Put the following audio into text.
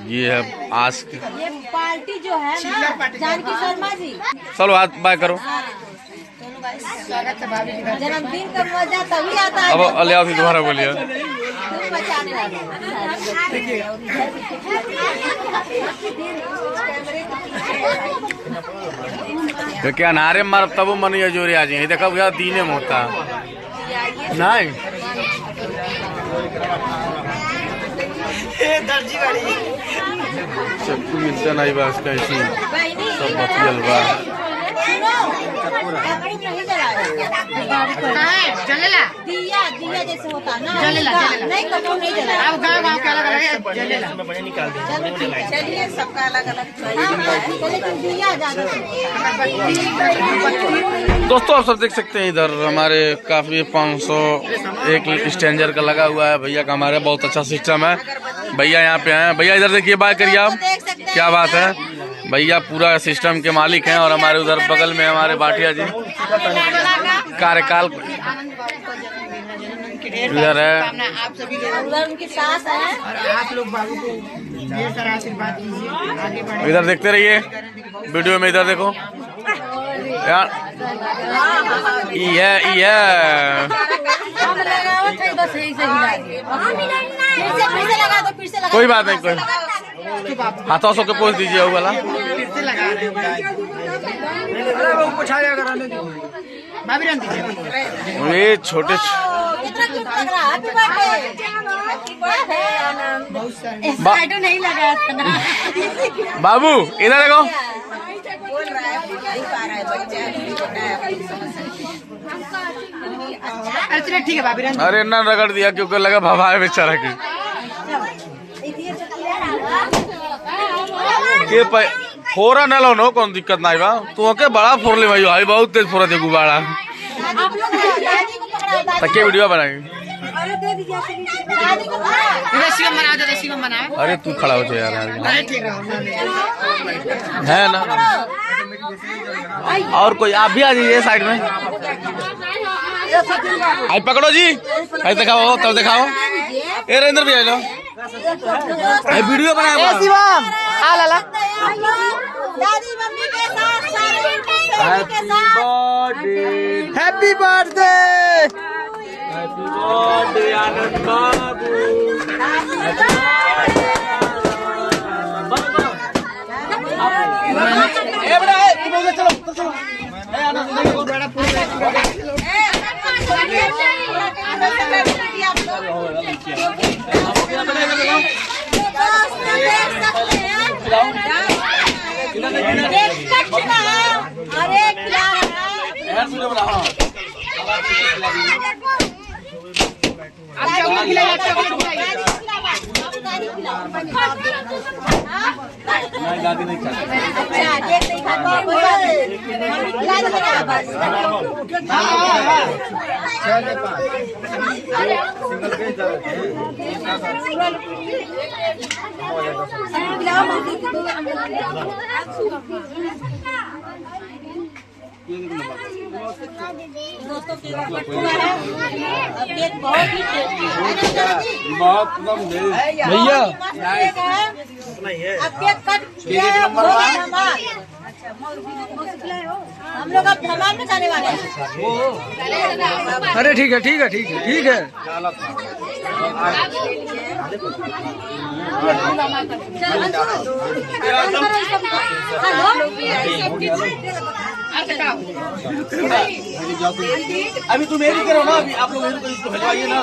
ये है आज की ये पार्टी जो है ना जानकी शर्मा जी। चलो हाथ बाय करो। जन्मदिन का मजा तभी आता है। अब अलिया फिर दोबारा बोलिए। तो क्या नारे मार तब मन ये जोरी आ जाए देखा भैया दीने में होता नहीं चक्कू मिलता नहीं बस कैसी सब बतियल बा दिया दिया जैसे होता ना नहीं कटो नहीं जला। अब गाँव के अलग अलग जलेला। चलिए सबका अलग अलग लेकिन दिया ज्यादा। दोस्तों आप सब देख सकते हैं इधर हमारे काफी 500 एक स्ट्रेंजर का लगा हुआ है। भैया का हमारे बहुत अच्छा सिस्टम है। भैया यहाँ पे हैं। भैया इधर देखिए बात करिए आप क्या बात है। भैया पूरा सिस्टम के मालिक हैं और हमारे उधर बगल में हमारे भाटिया जी कार्यकाल इधर है। आप सभी उधर उनकी सास है और आप लोग बाबू को ढेर सारा आशीर्वाद दीजिए, आगे बढ़े। इधर देखते रहिए वीडियो में। इधर देखो यार ये कोई बात नहीं कोई हाथों सौ के पोछ दीजिए वो वाला। फिर से लगा रहे हैं। ये छोटे नहीं लगा बाबू इधर देखो। अरे ठीक है भाभी। अरे ना रगड़ दिया क्योंकि लगा भवा है बेचारा की फोरा न लो नो कौन दिक्कत नहीं बा तू के बड़ा फोर ले भाई बहुत तेज फोरा दे गुब्बारा तक वीडियो बनाएंगे। अरे तू खड़ा हो यार है ना। और कोई आप भी आ जाइए साइड में। आई पकड़ो जी आई दिखाओ तब दिखाओ। ए रेंद्र भी आ लो वीडियो बनाए शिवम आ लाला। दादी मम्मी के साथ हैप्पी बर्थडे। हैप्पी बर्थडे आनंद बाबू। ए बड़ा चलो चलो ए आनंद बड़ा दादी नहीं दोस्तों केक बहुत ही टेस्टी है बहुत कम भैया अब केक कट हम लोग अब धमाल में जाने वाले हैं। अरे ठीक है ठीक है ठीक है ठीक है। अभी तुम मेरी करो ना। अभी आप लोग मेरे को भिजवाइए ना।